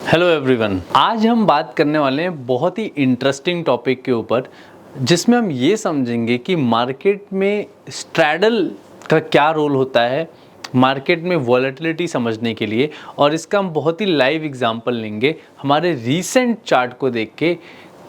Hello everyone, आज हम बात करने वाले हैं बहुत ही इंटरेस्टिंग टॉपिक के ऊपर, जिसमें हम ये समझेंगे कि मार्केट में स्ट्रैडल का क्या रोल होता है मार्केट में वॉलेटिलिटी समझने के लिए। और इसका हम बहुत ही लाइव एग्जांपल लेंगे हमारे रीसेंट चार्ट को देख के।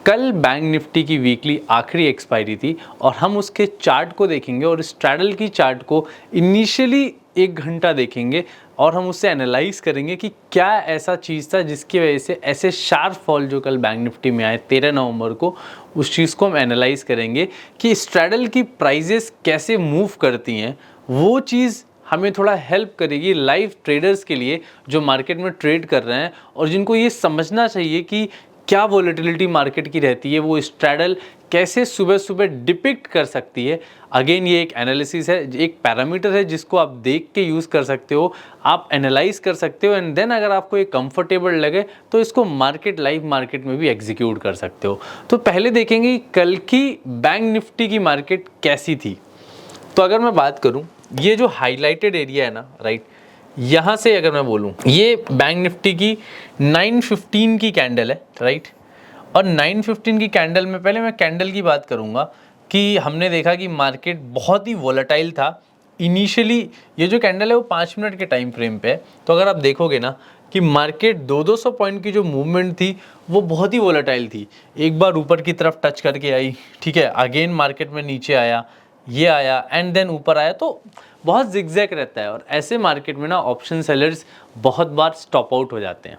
कल बैंक निफ्टी की वीकली आखिरी एक्सपायरी थी और हम उसके चार्ट को देखेंगे और स्ट्रैडल की चार्ट को इनिशियली 1 घंटा देखेंगे और हम उससे एनालाइज करेंगे कि क्या ऐसा चीज़ था जिसकी वजह से ऐसे शार्प फॉल जो कल बैंक निफ्टी में आए 13 नवंबर को, उस चीज़ को हम एनालाइज करेंगे कि स्ट्रैडल की प्राइजेस कैसे मूव करती हैं। वो चीज़ हमें थोड़ा हेल्प करेगी लाइव ट्रेडर्स के लिए जो मार्केट में ट्रेड कर रहे हैं और जिनको ये समझना चाहिए कि क्या वॉलेटिलिटी मार्केट की रहती है, वो स्ट्रैडल कैसे सुबह सुबह डिपिक्ट कर सकती है। अगेन ये एक एनालिसिस है, एक पैरामीटर है जिसको आप देख के यूज़ कर सकते हो, आप एनालाइज कर सकते हो एंड देन अगर आपको ये कंफर्टेबल लगे तो इसको लाइव मार्केट में भी एग्जीक्यूट कर सकते हो। तो पहले देखेंगे कल की बैंक निफ्टी की मार्केट कैसी थी। तो अगर मैं बात करूँ, ये जो हाईलाइटेड एरिया है ना, राइट, यहाँ से अगर मैं बोलूँ, ये बैंक निफ्टी की 915 की कैंडल है, राइट। और 915 की कैंडल में पहले मैं कैंडल की बात करूँगा कि हमने देखा कि मार्केट बहुत ही वोलेटाइल था इनिशियली। ये जो कैंडल है वो 5 मिनट के टाइम फ्रेम पे है। तो अगर आप देखोगे ना कि मार्केट 200 पॉइंट की जो मूवमेंट थी वो बहुत ही वोलेटाइल थी। एक बार ऊपर की तरफ टच करके आई, ठीक है, अगेन मार्केट में नीचे आया, ये आया एंड देन ऊपर आया। तो बहुत जिगजैग रहता है और ऐसे मार्केट में ना ऑप्शन सेलर्स बहुत बार स्टॉप आउट हो जाते हैं।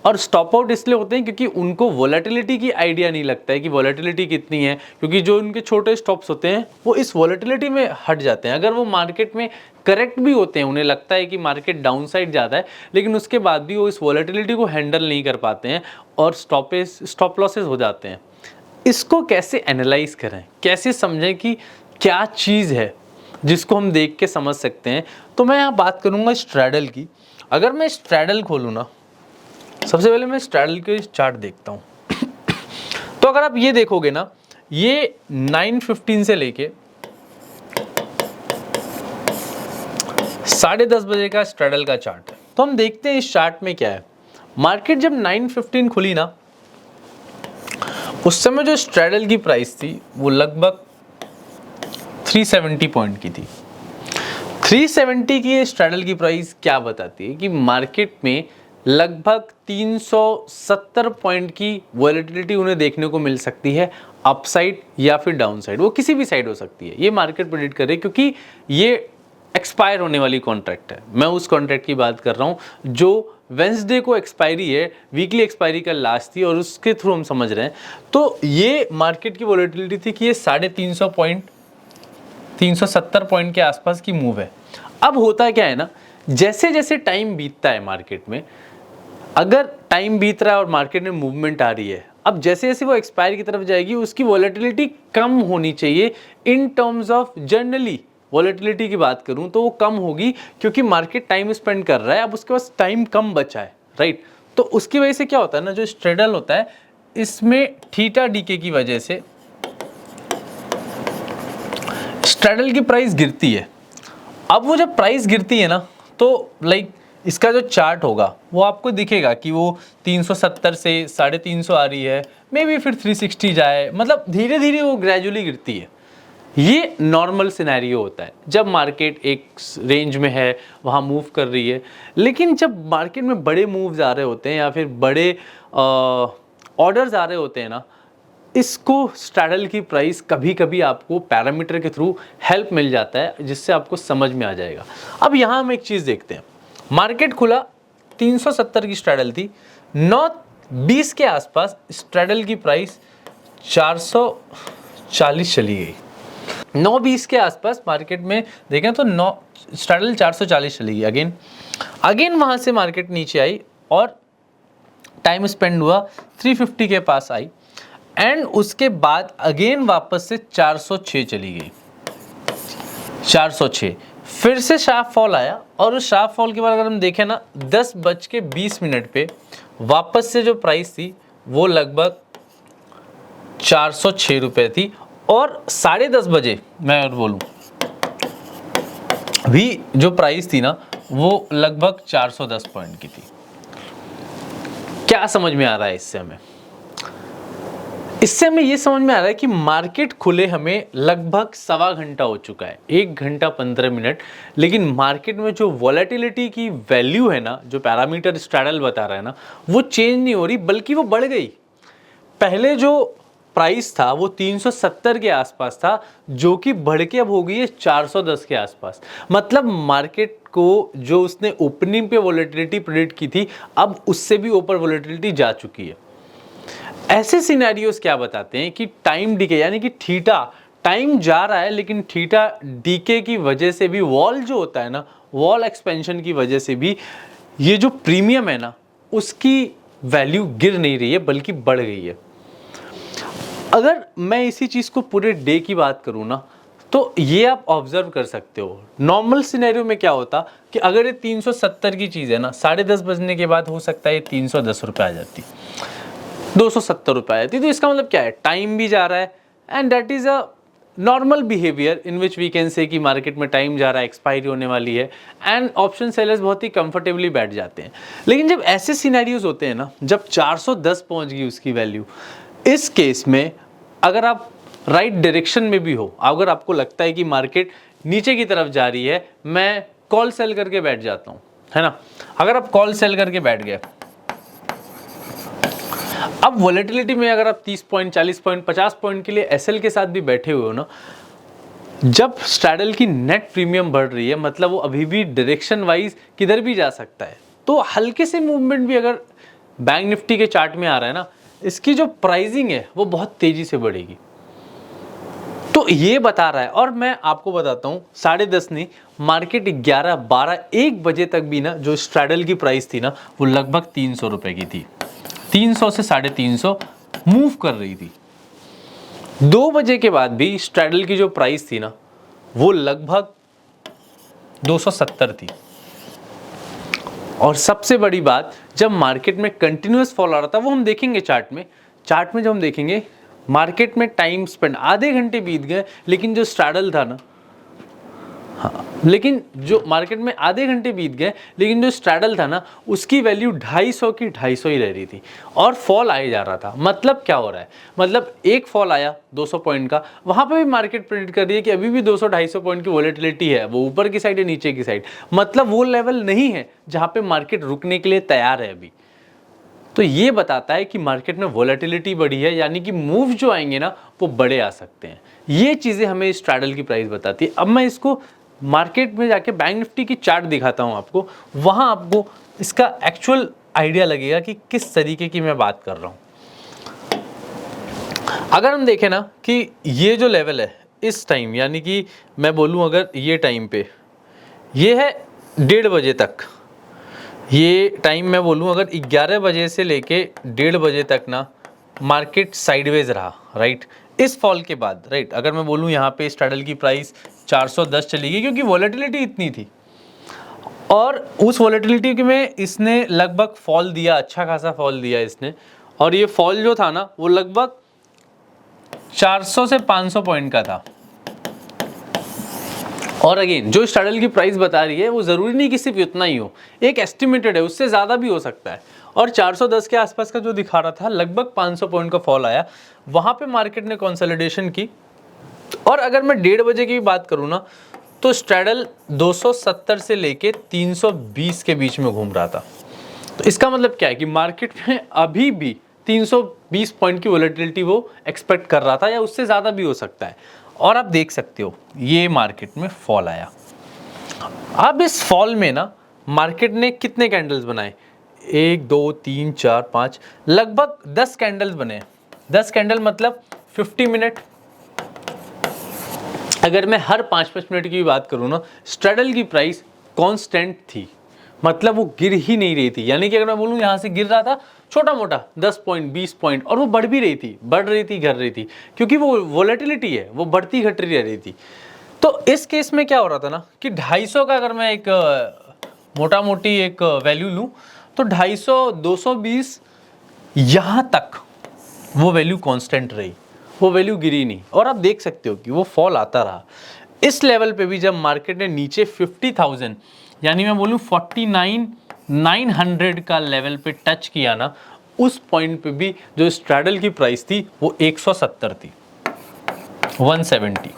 और स्टॉप आउट इसलिए होते हैं क्योंकि उनको वॉलेटिलिटी की आइडिया नहीं लगता है कि वॉलेटिलिटी कितनी है, क्योंकि जो उनके छोटे स्टॉप्स होते हैं वो इस वॉलेटिलिटी में हट जाते हैं। अगर वो मार्केट में करेक्ट भी होते हैं, उन्हें लगता है कि मार्केट डाउन साइड ज़्यादा है, लेकिन उसके बाद भी वो इस वॉलेटिलिटी को हैंडल नहीं कर पाते हैं और स्टॉप लॉसेस हो जाते हैं। इसको कैसे एनालाइज करें, कैसे समझें कि क्या चीज़ है जिसको हम देख के समझ सकते हैं। तो मैं यहाँ बात करूँगा स्ट्रैडल की। अगर मैं स्ट्रैडल खोलूँ ना, सबसे पहले मैं स्ट्रैडल के चार्ट देखता हूँ तो अगर आप ये देखोगे ना, ये 9:15 से लेके 10:30 बजे का स्ट्रैडल का चार्ट है। तो हम देखते हैं इस चार्ट में क्या है। मार्केट जब 9:15 खुली ना, उस समय जो स्ट्रैडल की प्राइस थी वो लगभग 370 पॉइंट की थी। 370 की स्ट्रैडल की प्राइस क्या बताती है कि मार्केट में लगभग 370 पॉइंट की वॉलेटिलिटी उन्हें देखने को मिल सकती है, अपसाइड या फिर डाउन साइड, वो किसी भी साइड हो सकती है। ये मार्केट प्रेडिक्ट करे क्योंकि ये एक्सपायर होने वाली कॉन्ट्रैक्ट है। मैं उस कॉन्ट्रैक्ट की बात कर रहा हूँ जो वेंसडे को एक्सपायरी है, वीकली एक्सपायरी का लास्ट थी और उसके थ्रू हम समझ रहे हैं। तो ये मार्केट की वॉलेटिलिटी थी कि ये 350 पॉइंट 370 पॉइंट के आसपास की मूव है। अब होता क्या है ना, जैसे जैसे टाइम बीतता है मार्केट में, अगर टाइम बीत रहा है और मार्केट में मूवमेंट आ रही है, अब जैसे जैसे वो एक्सपायर की तरफ जाएगी उसकी वॉलेटिलिटी कम होनी चाहिए। In terms of generally volatility की बात करूं तो वो कम होगी क्योंकि मार्केट टाइम स्पेंड कर रहा है, अब उसके पास टाइम कम बचा है, राइट। तो उसकी वजह से क्या होता है ना, जो स्ट्रैडल होता है इसमें थीटा डीके की वजह से स्ट्रैडल की प्राइस गिरती है। अब वो जब प्राइस गिरती है ना, तो लाइक इसका जो चार्ट होगा वो आपको दिखेगा कि वो 370 से 350 आ रही है, मे बी फिर 360 जाए, मतलब धीरे धीरे वो ग्रेजुअली गिरती है। ये नॉर्मल सिनेरियो होता है जब मार्केट एक रेंज में है, वहाँ मूव कर रही है। लेकिन जब मार्केट में बड़े मूव्स आ रहे होते हैं या फिर बड़े ऑर्डर्स आ रहे होते हैं ना, इसको स्ट्रैडल की प्राइस कभी कभी आपको पैरामीटर के थ्रू हेल्प मिल जाता है जिससे आपको समझ में आ जाएगा। अब यहाँ हम एक चीज़ देखते हैं, मार्केट खुला 370 की स्ट्रैडल थी, 9:20 के आसपास स्ट्रैडल की प्राइस 440 चली गई। 9:20 के आसपास मार्केट में देखें तो स्ट्रैडल 440 चली गई। अगेन वहाँ से मार्केट नीचे आई और टाइम स्पेंड हुआ 350 के पास आई एंड उसके बाद अगेन वापस से 406 चली गई। 406 फिर से शार्प फॉल आया और उस शार्प फॉल के बाद अगर हम देखें ना, 10:20 पे वापस से जो प्राइस थी वो लगभग 406 रुपये थी और 10:30 बजे मैं और बोलूँ भी जो प्राइस थी ना वो लगभग 410 पॉइंट की थी। क्या समझ में आ रहा है इससे हमें ये समझ में आ रहा है कि मार्केट खुले हमें लगभग 1.25 घंटा हो चुका है, 1 घंटा 15 मिनट, लेकिन मार्केट में जो वॉलेटिलिटी की वैल्यू है ना, जो पैरामीटर स्ट्रैडल बता रहा है ना, वो चेंज नहीं हो रही बल्कि वो बढ़ गई। पहले जो प्राइस था वो 370 के आसपास था, जो कि बढ़ के अब हो गई है 410 के आसपास। मतलब मार्केट को जो उसने ओपनिंग पे वॉलेटिलिटी प्रेडिक्ट की थी, अब उससे भी ऊपर वॉलेटिलिटी जा चुकी है। ऐसे सिनेरियोस क्या बताते हैं कि टाइम डीके, यानी कि थीटा, टाइम जा रहा है लेकिन थीटा डीके की वजह से भी, वॉल जो होता है ना, वॉल एक्सपेंशन की वजह से भी ये जो प्रीमियम है ना, उसकी वैल्यू गिर नहीं रही है बल्कि बढ़ गई है। अगर मैं इसी चीज को पूरे डे की बात करूं ना, तो ये आप ऑब्जर्व कर सकते हो। नॉर्मल सिनेरियो में क्या होता कि अगर ये 370 की चीज है ना, 10:30 बजने के बाद हो सकता है ये 310 रुपये आ जाती, 270 रुपये आ जाती। तो इसका मतलब क्या है, टाइम भी जा रहा है and that is a normal behaviour in which we can say कि मार्केट में टाइम जा रहा है, एक्सपायरी होने वाली है, एंड ऑप्शन सेलर्स बहुत ही कंफर्टेबली बैठ जाते हैं। लेकिन जब ऐसे सिनेरियोज होते हैं ना, जब 410 पहुंच गई उसकी वैल्यू, इस केस में अगर आप राइट डायरेक्शन में भी हो, अगर आपको लगता है कि मार्केट नीचे की तरफ जा रही है, मैं कॉल सेल करके बैठ जाता हूं, है ना। अगर आप कॉल सेल करके बैठ गए, अब वॉलेटिलिटी में अगर आप 30 पॉइंट, 40 पॉइंट, 50 पॉइंट के लिए एसएल के साथ भी बैठे हुए हो ना, जब स्ट्रैडल की नेट प्रीमियम बढ़ रही है, मतलब वो अभी भी डायरेक्शन वाइज किधर भी जा सकता है। तो हल्के से मूवमेंट भी अगर बैंक निफ्टी के चार्ट में आ रहा है ना, इसकी जो प्राइसिंग है वो बहुत तेजी से बढ़ेगी। तो ये बता रहा है, और मैं आपको बताता हूँ 10:30 नहीं, मार्केट 11, 12, 1 बजे तक भी ना, जो स्ट्रैडल की प्राइस थी ना, वो लगभग 300 रुपए की थी। 300 से 350 मूव कर रही थी। 2 बजे के बाद भी स्ट्रैडल की जो प्राइस थी ना, वो लगभग 270 थी। और सबसे बड़ी बात, जब मार्केट में कंटिन्यूअस फॉल आ रहा था, वो हम देखेंगे चार्ट में जब हम देखेंगे मार्केट में टाइम स्पेंड, आधे घंटे बीत गए, लेकिन जो स्ट्रैडल था ना, हाँ, लेकिन जो मार्केट में आधे घंटे बीत गए, लेकिन जो स्ट्रैडल था ना, उसकी वैल्यू 250 की 250 ही रह रही थी और फॉल आए जा रहा था। मतलब क्या हो रहा है, मतलब एक फॉल आया 200 पॉइंट का, वहां पे भी मार्केट प्रेडिक्ट कर रही है कि अभी भी 200-250 पॉइंट की वॉलेटिलिटी है, वो ऊपर की साइड है नीचे की साइड, मतलब वो लेवल नहीं है जहां पे मार्केट रुकने के लिए तैयार है अभी। तो ये बताता है कि मार्केट में वॉलेटिलिटी बढ़ी है, यानी कि मूव जो आएंगे ना, वो बड़े आ सकते हैं। ये चीजें हमें स्ट्रैडल की प्राइस बताती है। अब मैं इसको मार्केट में जाके बैंक निफ्टी की चार्ट दिखाता हूं आपको, वहां आपको इसका एक्चुअल आइडिया लगेगा कि किस तरीके की मैं बात कर रहा हूं। अगर हम देखें ना कि ये जो लेवल है इस टाइम, यानी कि मैं बोलूं अगर ये टाइम पे, ये है 1:30 बजे तक, ये टाइम मैं बोलूं अगर 11 बजे से लेके 1:30 बजे तक ना, मार्केट साइडवेज रहा, राइट। इस फॉल के बाद, राइट, अगर मैं बोलूं यहाँ पे स्ट्रैडल की प्राइस 410 चली गई, क्योंकि वॉलेटिलिटी इतनी थी, और उस वॉलेटिलिटी में इसने लगभग फॉल दिया, अच्छा खासा फॉल दिया इसने, और ये फॉल जो था ना, वो लगभग 400 से 500 पॉइंट का था। और अगेन जो स्ट्रैडल की प्राइस बता रही है, वो जरूरी नहीं कि सिर्फ उतना ही हो, एक एस्टिमेटेड है, उससे ज्यादा भी हो सकता है। और 410 के आसपास का जो दिखा रहा था, लगभग 500 पॉइंट का फॉल आया, वहां पे मार्केट ने कंसोलिडेशन की। और अगर मैं 1:30 बजे की भी बात करूं ना, तो स्ट्रैडल 270 से लेके 320 के बीच में घूम रहा था। तो इसका मतलब क्या है कि मार्केट में अभी भी 320 पॉइंट की वॉलेटिलिटी वो एक्सपेक्ट कर रहा था, या उससे ज्यादा भी हो सकता है। और आप देख सकते हो ये मार्केट में फॉल आया। अब इस फॉल में ना मार्केट ने कितने कैंडल्स बनाए, 1 2 3 4 5, लगभग 10 कैंडल्स बने। 10 कैंडल मतलब 50 मिनट। अगर मैं हर 5-5 मिनट की भी बात करूं ना, स्ट्रैडल की प्राइस कांस्टेंट थी, मतलब वो गिर ही नहीं रही थी। यानी कि अगर मैं बोलूं यहां से गिर रहा था छोटा मोटा 10 पॉइंट 20 पॉइंट, और वो बढ़ भी रही थी, बढ़ रही थी, घट रही थी, क्योंकि वो वॉलेटिलिटी है, वो बढ़ती घट रही रही थी। तो इस केस में क्या हो रहा था ना कि 250 का अगर मैं एक मोटा मोटी एक वैल्यू लूं, तो 250, 220 यहां तक वो वैल्यू कांस्टेंट रही, वो वैल्यू गिरी नहीं। और आप देख सकते हो कि वो फॉल आता रहा। इस लेवल पे भी जब मार्केट ने नीचे 50,000, यानी मैं बोलूं 49,900 का लेवल पे टच किया ना, उस पॉइंट पे भी जो स्ट्रैडल की प्राइस थी वो 170 थी, 170,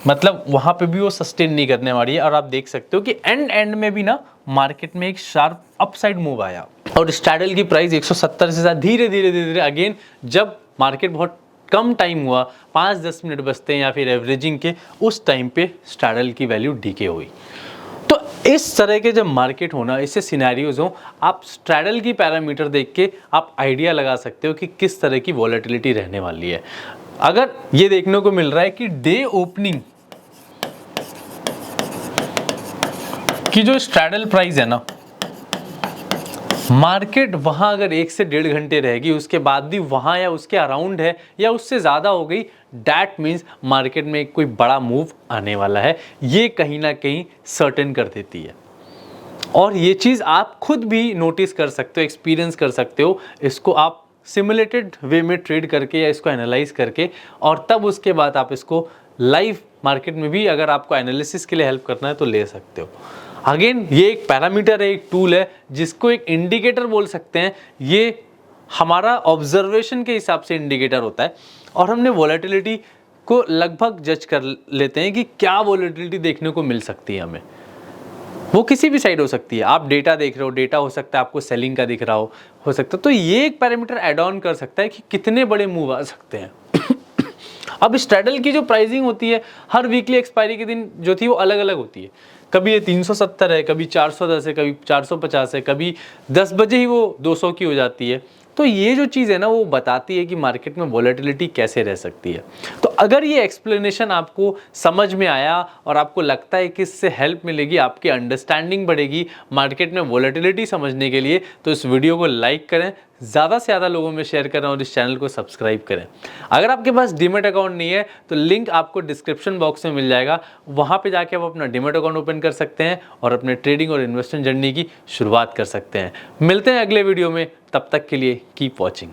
मतलब वहां पे भी वो सस्टेन नहीं करने वाली है। और आप देख सकते हो कि एंड में भी ना मार्केट में एक शार्प अपसाइड मूव आया और स्ट्रैडल की प्राइस 170 से धीरे धीरे अगेन, जब मार्केट बहुत कम टाइम हुआ, 5-10 मिनट बचते हैं या फिर एवरेजिंग के, उस टाइम पे स्ट्रैडल की वैल्यू डीके हुई। तो इस तरह के जब मार्केट होना, इससे सिनेरियोज हो, आप स्ट्रैडल की पैरामीटर देख के आप आइडिया लगा सकते हो कि किस तरह की वॉलेटिलिटी रहने वाली है। अगर ये देखने को मिल रहा है कि डे ओपनिंग की जो स्ट्रैडल प्राइस है ना, मार्केट वहां अगर 1 से 1.5 घंटे रहेगी, उसके बाद भी वहां या उसके अराउंड है या उससे ज़्यादा हो गई, दैट मीन्स मार्केट में कोई बड़ा मूव आने वाला है, ये कहीं ना कहीं सर्टेन कर देती है। और ये चीज़ आप खुद भी नोटिस कर सकते हो, एक्सपीरियंस कर सकते हो, इसको आप सिमुलेटेड वे में ट्रेड करके या इसको एनालाइज करके, और तब उसके बाद आप इसको लाइव मार्केट में भी अगर आपको एनालिसिस के लिए हेल्प करना है तो ले सकते हो। अगेन ये एक पैरामीटर है, एक टूल है, जिसको एक इंडिकेटर बोल सकते हैं। ये हमारा ऑब्जर्वेशन के हिसाब से इंडिकेटर होता है और हमने वॉलेटिलिटी को लगभग जज कर लेते हैं कि क्या वॉलेटिलिटी देखने को मिल सकती है हमें। वो किसी भी साइड हो सकती है, आप डेटा देख रहे हो, डेटा हो सकता है आपको सेलिंग का दिख रहा हो सकता है, तो ये एक पैरामीटर ऐड ऑन कर सकता है कि कितने बड़े मूव आ सकते हैं। अब स्ट्रैडल की जो प्राइसिंग होती है, हर वीकली एक्सपायरी के दिन जो थी वो अलग अलग होती है। कभी ये 370 है, कभी 410 है, कभी 450 है, कभी 10 बजे ही वो 200 की हो जाती है। तो ये जो चीज़ है ना, वो बताती है कि मार्केट में वॉलेटिलिटी कैसे रह सकती है। तो अगर ये एक्सप्लेनेशन आपको समझ में आया और आपको लगता है कि इससे हेल्प मिलेगी, आपकी अंडरस्टैंडिंग बढ़ेगी मार्केट में वॉलेटिलिटी समझने के लिए, तो इस वीडियो को लाइक करें, ज़्यादा से ज़्यादा लोगों में शेयर करें और इस चैनल को सब्सक्राइब करें। अगर आपके पास डीमैट अकाउंट नहीं है तो लिंक आपको डिस्क्रिप्शन बॉक्स में मिल जाएगा, वहाँ पे जाके आप अपना डीमैट अकाउंट ओपन कर सकते हैं और अपने ट्रेडिंग और इन्वेस्टमेंट जर्नी की शुरुआत कर सकते हैं। मिलते हैं अगले वीडियो में, तब तक के लिए कीप वॉचिंग।